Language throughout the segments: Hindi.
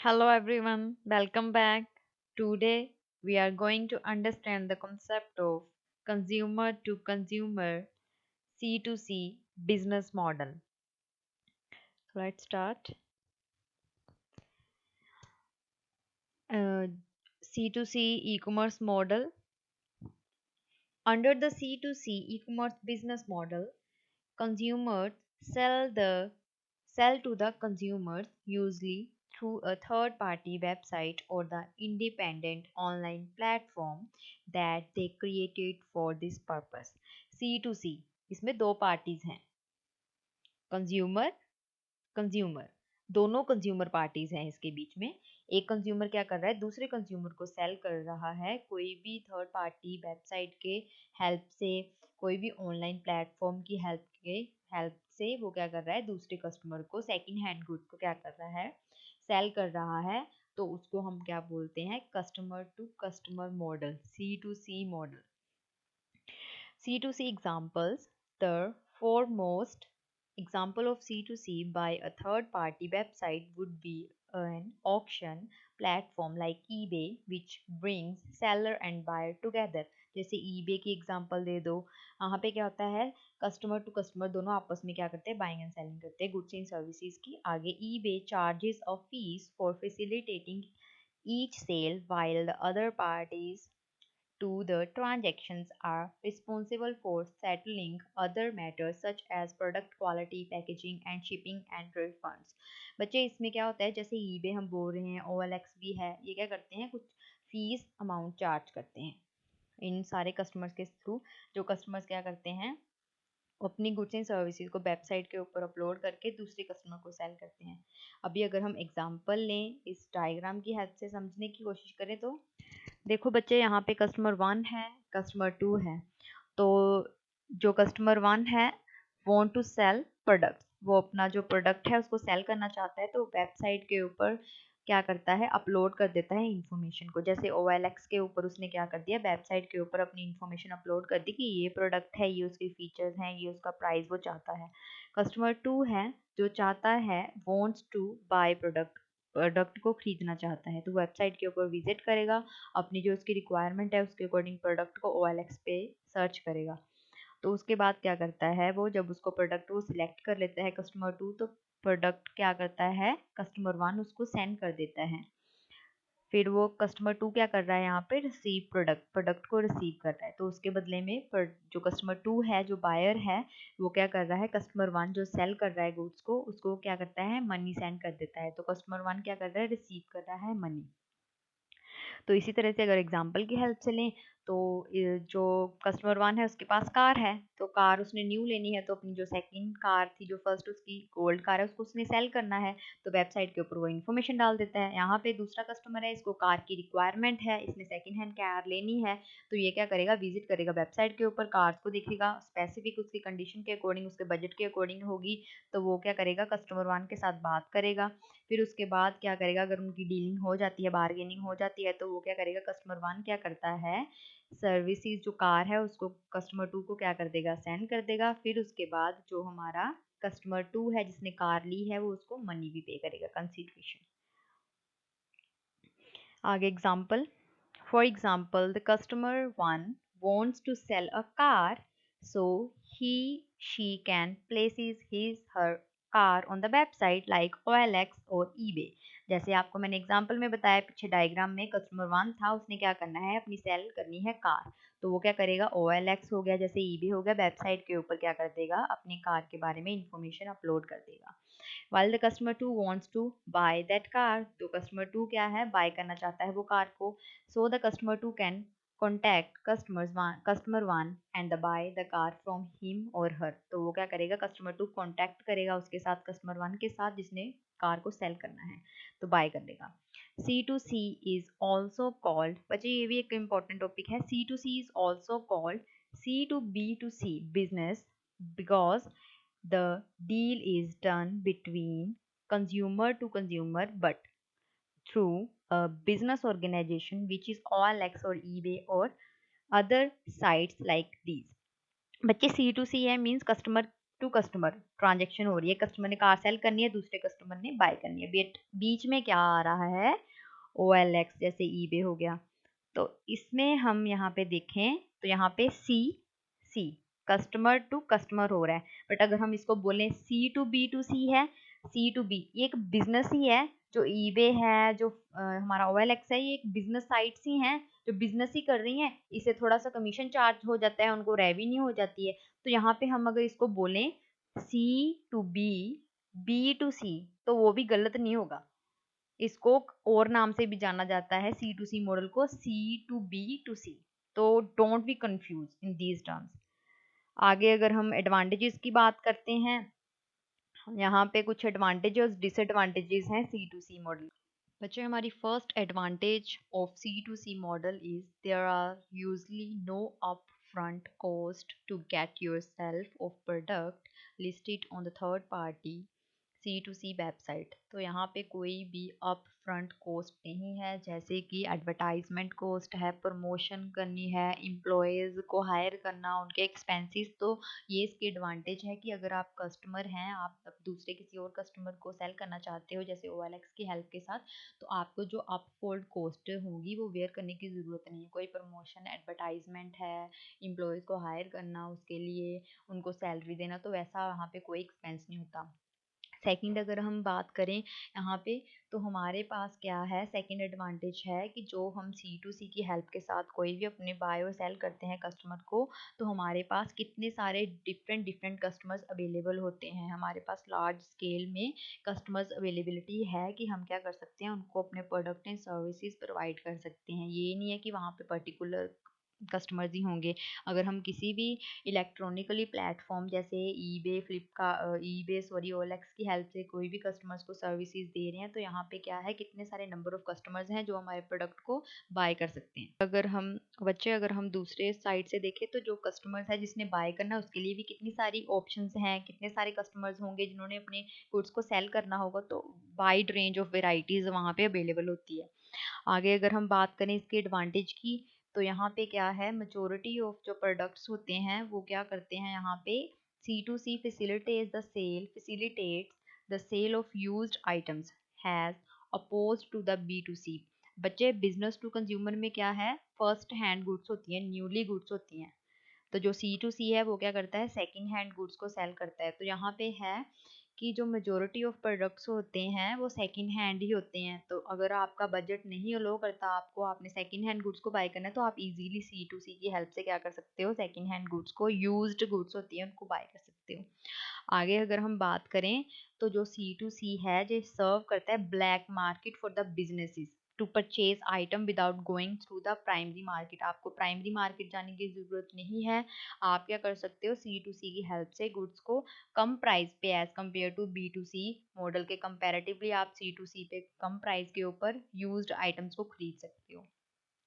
Hello everyone, welcome back. Today we are going to understand the concept of consumer to consumer C2C business model. So let's start. Uh, C2C e-commerce model. Under the C2C e-commerce business model, consumers sell to the consumers usually through a third party website or the independent online platform that they created for this purpose. C2C इसमें दो पार्टीज हैं, कंज्यूमर कंज्यूमर, दोनों कंज्यूमर पार्टीज हैं इसके बीच में। एक कंज्यूमर क्या कर रहा है, दूसरे कंज्यूमर को सेल कर रहा है कोई भी थर्ड पार्टी वेबसाइट के हेल्प से, कोई भी ऑनलाइन प्लेटफॉर्म की हेल्प से वो क्या कर रहा है, दूसरे कस्टमर को सेकंड हैंड गुड्स को क्या कर रहा है, सेल कर रहा है। तो उसको हम क्या बोलते हैं, customer to customer model, C2C model. C2C examples. The foremost example of C2C by a third party website would be an auction platform like eBay, which brings seller and buyer together. जैसे eBay की एग्जांपल दे दो, यहाँ पे क्या होता है, कस्टमर टू कस्टमर दोनों आपस में क्या करते हैं, बाइंग एंड सेलिंग करते हैं गुड्स एंड सर्विसेज की। आगे eBay charges a fees for facilitating each sale while the other parties to the transactions are responsible for settling other matters such as product quality, packaging and shipping and refunds। बच्चे इसमें क्या होता है, जैसे eBay हम बोल रहे हैं, OLX भी है, ये क्या करते हैं, कुछ फीस अमाउंट चार्ज करते हैं इन सारे कस्टमर्स के थ्रू। जो कस्टमर्स क्या करते हैं, अपनी गुड्स एंड सर्विसेज को वेबसाइट के ऊपर अपलोड करके दूसरे कस्टमर को सेल करते हैं। अभी अगर हम एग्जांपल लें, इस डायग्राम की हेल्प से समझने की कोशिश करें तो देखो बच्चे, यहाँ पे कस्टमर 1 है, कस्टमर 2 है। तो जो कस्टमर 1 है, वांट टू सेल प्रोडक्ट, वो अपना जो प्रोडक्ट है उसको सेल करना चाहता है, तो वेबसाइट के ऊपर क्या करता है, अपलोड कर देता है इंफॉर्मेशन को। जैसे OLX के ऊपर उसने क्या कर दिया, वेबसाइट के ऊपर अपनी इंफॉर्मेशन अपलोड कर दी कि ये प्रोडक्ट है, ये उसके फीचर्स हैं, ये उसका प्राइस वो चाहता है। कस्टमर 2 है, जो चाहता है, wants to buy product, product को खरीदना चाहता है, तो वेबसाइट के ऊपर विजिट करेगा, अपनी जो उसकी रिक्वायरमेंट है उसके अकॉर्डिंग प्रोडक्ट को OLX पे सर्च करेगा। तो उसके बाद क्या करता है, वो जब उसको प्रोडक्ट वो सिलेक्ट कर लेता है कस्टमर 2, तो प्रोडक्ट क्या करता है, कस्टमर 1 उसको सेंड कर देता है। फिर वो कस्टमर 2 क्या कर रहा है, यहाँ पे रिसीव प्रोडक्ट, प्रोडक्ट को रिसीव कर रहा है। तो उसके बदले में जो कस्टमर 2 है, जो बायर है, वो क्या कर रहा है, कस्टमर 1 जो सेल कर रहा है गुड्स को, उसको क्या करता है, मनी सेंड कर देता है। तो कस्टमर 1 क्या कर रहा है, रिसीव कर रहा है मनी। तो इसी तरह से अगर एग्जांपल की हेल्प से लें, तो जो कस्टमर 1 है उसके पास कार है, तो कार उसने न्यू लेनी है, तो अपनी जो सेकंड कार थी, जो फर्स्ट उसकी गोल्ड कार है, उसको उसने सेल करना है, तो वेबसाइट के ऊपर वो इन्फॉर्मेशन डाल देता है। यहाँ पे दूसरा कस्टमर है, इसको कार की रिक्वायरमेंट है, इसने सेकंड हैंड कार लेनी है, तो ये क्या करेगा, विजिट करेगा वेबसाइट के ऊपर, कार्स को देखेगा, स्पेसिफिक उसकी कंडीशन के अकॉर्डिंग, उसके बजट के अकॉर्डिंग होगी, तो वो क्या करेगा, कस्टमर 1 के साथ बात करेगा। फिर उसके बाद क्या करेगा, अगर उनकी डीलिंग हो जाती है, बार्गेनिंग हो जाती है, तो वो क्या करेगा, कस्टमर 1 क्या करता है, सर्विसेज जो कार है उसको कस्टमर 2 को क्या कर देगा, सेंड कर देगा। फिर उसके बाद जो हमारा कस्टमर 2 है जिसने कार ली है, वो उसको मनी भी पे करेगा, कंसीडरेशन। आगे example, for example the customer 1 wants to sell a car, so he she can places his her car on the website like OLX और eBay। जैसे आपको मैंने एग्जांपल में बताया, पीछे डायग्राम में कस्टमर 1 था, उसने क्या करना है, अपनी सेल करनी है कार, तो वो क्या करेगा, OLX हो गया, जैसे eBay हो गया, वेबसाइट के ऊपर क्या कर देगा, अपनी कार के बारे में इंफॉर्मेशन अपलोड कर देगा। while the customer 2 wants to buy that car, तो customer 2 क्या है, बाय करना चाहता है वो कार को, so the customer 2 can contact customer 1 and buy the car from him or her। तो वो क्या करेगा, customer 2 कांटेक्ट करेगा उसके साथ, customer 1 के साथ जिसने कार को सेल करना है, तो बाय कर लेगा। C2C is also called, बच्चे ये भी एक इम्पोर्टेंट टॉपिक है, C2C is also called C2B2C business because the deal is done between consumer to consumer but through a business organization which is OLX or eBay or other sites like these। बच्चे C2C है, means customer to customer transaction हो रही है, कस्टमर ने कार सेल करनी है, दूसरे कस्टमर ने बाय करनी है, बीच में क्या आ रहा है, OLX, जैसे ईबे हो गया। तो इसमें हम यहाँ पे देखें तो यहाँ पे सी कस्टमर टू कस्टमर हो रहा है, बट अगर हम इसको बोलें C to B to C है, C to B ये एक बिजनेस ही है। जो ईबे है, जो हमारा OLX है, ये एक बिजनेस साइट्स ही हैं जो बिजनेस ही कर रही हैं, इसे थोड़ा सा कमीशन चार्ज हो जाता है, उनको रेवेन्यू हो जाती है। तो यहाँ पे हम अगर इसको बोलें C to B, B to C, तो वो भी गलत नहीं होगा। इसको और नाम से भी जाना जाता है, C to C मॉडल को, C to B to C। तो don't be confuse in these terms. आगे अगर हम एडवांटेजेस की बात करते हैं, यहाँ पे कुछ एडवांटेज और डिसएडवांटेजेस हैं C to C मॉडल। बच्चे, हमारी first advantage of C to C model is there are usually no up front cost to get yourself of product listed on the third party C to C website. तो यहाँ पे कोई भी अप फ्रंट कॉस्ट नहीं है, जैसे कि एडवर्टाइजमेंट कॉस्ट है, प्रमोशन करनी है, एम्प्लॉयज़ को हायर करना, उनके एक्सपेंसेस। तो ये इसकी एडवांटेज है कि अगर आप कस्टमर हैं, आप दूसरे किसी और कस्टमर को सेल करना चाहते हो जैसे OLX की हेल्प के साथ, तो आपको जो अपफोल्ड कॉस्ट होगी वो वेयर करने की ज़रूरत नहीं है। कोई प्रमोशन, एडवर्टाइजमेंट है, एम्प्लॉयज़ को हायर करना, उसके लिए उनको सैलरी देना, तो वैसा वहाँ पे कोई एक्सपेंस नहीं होता। सेकंड अगर हम बात करें यहाँ पे, तो हमारे पास क्या है, सेकंड एडवांटेज है कि जो हम C to C की हेल्प के साथ कोई भी अपने बाय और सेल करते हैं कस्टमर को, तो हमारे पास कितने सारे डिफरेंट डिफरेंट कस्टमर्स अवेलेबल होते हैं। हमारे पास लार्ज स्केल में कस्टमर्स अवेलेबिलिटी है कि हम क्या कर सकते हैं, उनको अपने प्रोडक्ट एंड सर्विसेज प्रोवाइड कर सकते हैं। ये नहीं है कि वहाँ पे पर्टिकुलर कस्टमर्स ही होंगे। अगर हम किसी भी इलेक्ट्रॉनिकली प्लेटफॉर्म जैसे ईबे सॉरी OLX की हेल्प से कोई भी कस्टमर्स को सर्विसेज दे रहे हैं, तो यहाँ पे क्या है, कितने सारे नंबर ऑफ कस्टमर्स हैं जो हमारे प्रोडक्ट को बाय कर सकते हैं। अगर हम दूसरे साइड से देखें, तो जो कस्टमर्स है जिसने बाय करना है, उसके लिए भी कितनी सारी ऑप्शंस हैं, कितने सारे कस्टमर्स होंगे जिन्होंने अपने गुड्स को सेल करना होगा, तो वाइड रेंज ऑफ वेराइटीज वहाँ पे अवेलेबल होती है। आगे अगर हम बात करें इसके एडवांटेज की, तो यहाँ पे क्या है, मेजोरिटी ऑफ जो प्रोडक्ट्स होते हैं वो क्या करते हैं, यहाँ पे C to C facilitates the sale of used items as opposed to the B to C। बच्चे, बिजनेस टू कंज्यूमर में क्या है, फर्स्ट हैंड गुड्स होती हैं, न्यूली गुड्स होती हैं। तो जो C to C है वो क्या करता है, सेकंड हैंड गुड्स को सेल करता है। तो यहाँ पे है कि जो मेजोरिटी ऑफ प्रोडक्ट्स होते हैं वो सेकंड हैंड ही होते हैं। तो अगर आपका बजट नहीं अलो करता, आपको आपने सेकंड हैंड गुड्स को बाय करना है, तो आप इजीली C to C की हेल्प से क्या कर सकते हो, सेकंड हैंड गुड्स को, यूज्ड गुड्स होती हैं उनको बाय कर सकते हो। आगे अगर हम बात करें, तो जो C to C है जो सर्व करता है black market for the businesses to purchase item without going through the primary market. आपको प्राइमरी मार्केट जाने की ज़रूरत नहीं है। आप क्या कर सकते हो, C to C की हेल्प से गुड्स को कम प्राइस पे as compare to B to C model के कंपैरेटिवली आप C to C पे कम प्राइस के ऊपर यूज्ड आइटम्स को खरीद सकते हो।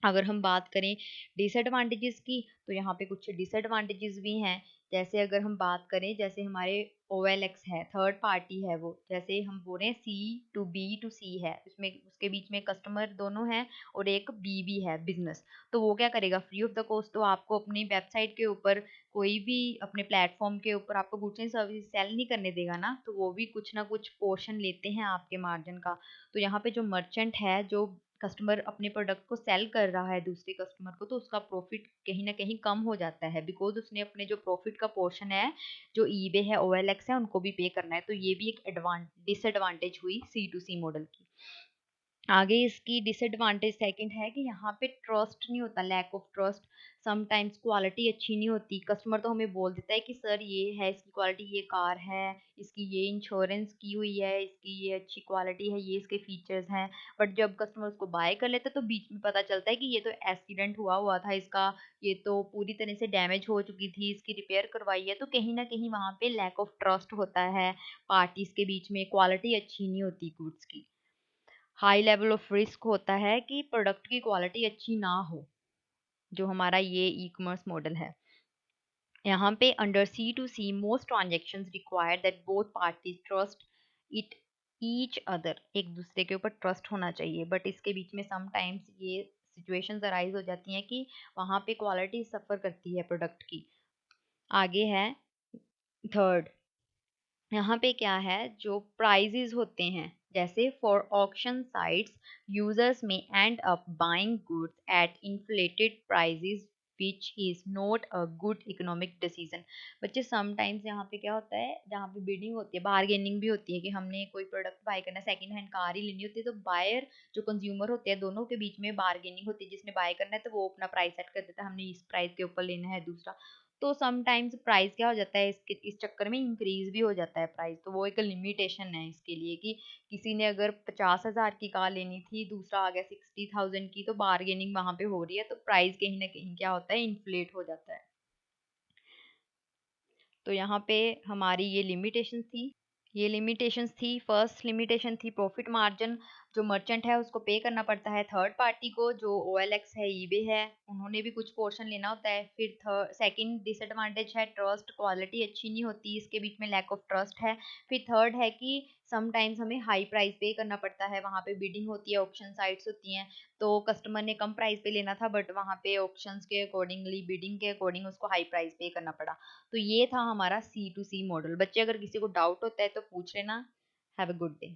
अगर हम बात करें डिसएडवांटेजेस की, तो यहाँ पे कुछ डिसएडवांटेजेस भी हैं। जैसे अगर हम बात करें, जैसे हमारे OLX है, थर्ड पार्टी है वो, जैसे हम बोल रहे हैं C to B to C है, उसमें उसके बीच में कस्टमर दोनों हैं और एक बी भी है, बिजनेस। तो वो क्या करेगा, फ्री ऑफ द कॉस्ट तो आपको अपनी वेबसाइट के ऊपर, कोई भी अपने प्लेटफॉर्म के ऊपर आपको गुड्स एंड सर्विस सेल नहीं करने देगा ना, तो वो भी कुछ ना कुछ पोर्शन लेते हैं आपके मार्जिन का। तो यहाँ पे जो मर्चेंट है, जो कस्टमर अपने प्रोडक्ट को सेल कर रहा है दूसरे कस्टमर को, तो उसका प्रॉफिट कहीं ना कहीं कम हो जाता है, बिकॉज उसने अपने जो प्रॉफिट का पोर्शन है, जो ईबे है, OLX है, उनको भी पे करना है। तो ये भी एक डिसएडवांटेज हुई C to C मॉडल की। आगे इसकी डिसएडवांटेज सेकंड है कि यहाँ पे ट्रस्ट नहीं होता, lack of trust. Sometimes quality अच्छी नहीं होती, कस्टमर तो हमें बोल देता है कि सर ये है इसकी क्वालिटी, ये कार है, इसकी ये इंश्योरेंस की हुई है, इसकी ये अच्छी क्वालिटी है, ये इसके फीचर्स हैं। बट जब कस्टमर उसको बाय कर लेता है, तो बीच में पता चलता है कि ये तो एक्सीडेंट हुआ हुआ था इसका, ये तो पूरी तरह से डैमेज हो चुकी थी, इसकी रिपेयर करवाई है। तो कहीं ना कहीं वहाँ पे लैक ऑफ ट्रस्ट होता है पार्टीज के बीच में, क्वालिटी अच्छी नहीं होती गुड्स की। हाई लेवल ऑफ रिस्क होता है कि प्रोडक्ट की क्वालिटी अच्छी ना हो, जो हमारा ये ई कॉमर्स मॉडल है। यहाँ पे under C to C most transactions require that both parties trust it each other, एक दूसरे के ऊपर ट्रस्ट होना चाहिए। बट इसके बीच में समटाइम्स ये सिचुएशंस अराइज हो जाती हैं कि वहाँ पे क्वालिटी सफ़र करती है प्रोडक्ट की। आगे है थर्ड, यहाँ पे क्या है, जो प्राइजेस होते हैं, जैसे फॉर ऑक्शन साइट्स यूजर्स में end up buying goods at inflated prices which is not a good economic decision. बच्चे समटाइम्स यहाँ पे क्या होता है, जहाँ पे बिडिंग होती है, बार्गेनिंग भी होती है कि हमने कोई प्रोडक्ट बाय करना है, सेकंड हैंड कार ही लेनी होती है, तो बायर जो कंज्यूमर होते हैं दोनों के बीच में बार्गेनिंग होती है, जिसने बाय करना है तो वो अपना प्राइस सेट कर देता है, हमने इस प्राइस के ऊपर लेना है दूसरा। तो समटाइम्स प्राइस क्या हो जाता है, इस चक्कर में इंक्रीज भी हो जाता है प्राइस, तो वो एक लिमिटेशन है इसके लिए कि किसी ने अगर 50,000 की कार लेनी थी, दूसरा आ गया 60,000 की, तो बार्गेनिंग वहां पे हो रही है, तो प्राइस कहीं ना कहीं क्या होता है, इन्फ्लेट हो जाता है। तो यहाँ पे हमारी ये लिमिटेशन थी, ये लिमिटेशंस थी। फर्स्ट लिमिटेशन थी प्रॉफिट मार्जिन, जो मर्चेंट है उसको पे करना पड़ता है थर्ड पार्टी को, जो OLX है, ईबे है, उन्होंने भी कुछ पोर्शन लेना होता है। फिर सेकंड डिसएडवांटेज है ट्रस्ट, क्वालिटी अच्छी नहीं होती, इसके बीच में लैक ऑफ ट्रस्ट है। फिर थर्ड है कि समटाइम्स हमें हाई प्राइस पे करना पड़ता है, वहां पे बिडिंग होती है, ऑक्शन साइट्स होती हैं, तो कस्टमर ने कम प्राइस पे लेना था, बट वहां पे ऑक्शंस के अकॉर्डिंगली, बिडिंग के अकॉर्डिंग उसको हाई प्राइस पे करना पड़ा। तो ये था हमारा C2C मॉडल। बच्चे अगर किसी को डाउट होता है तो पूछ लेना। Have a good day.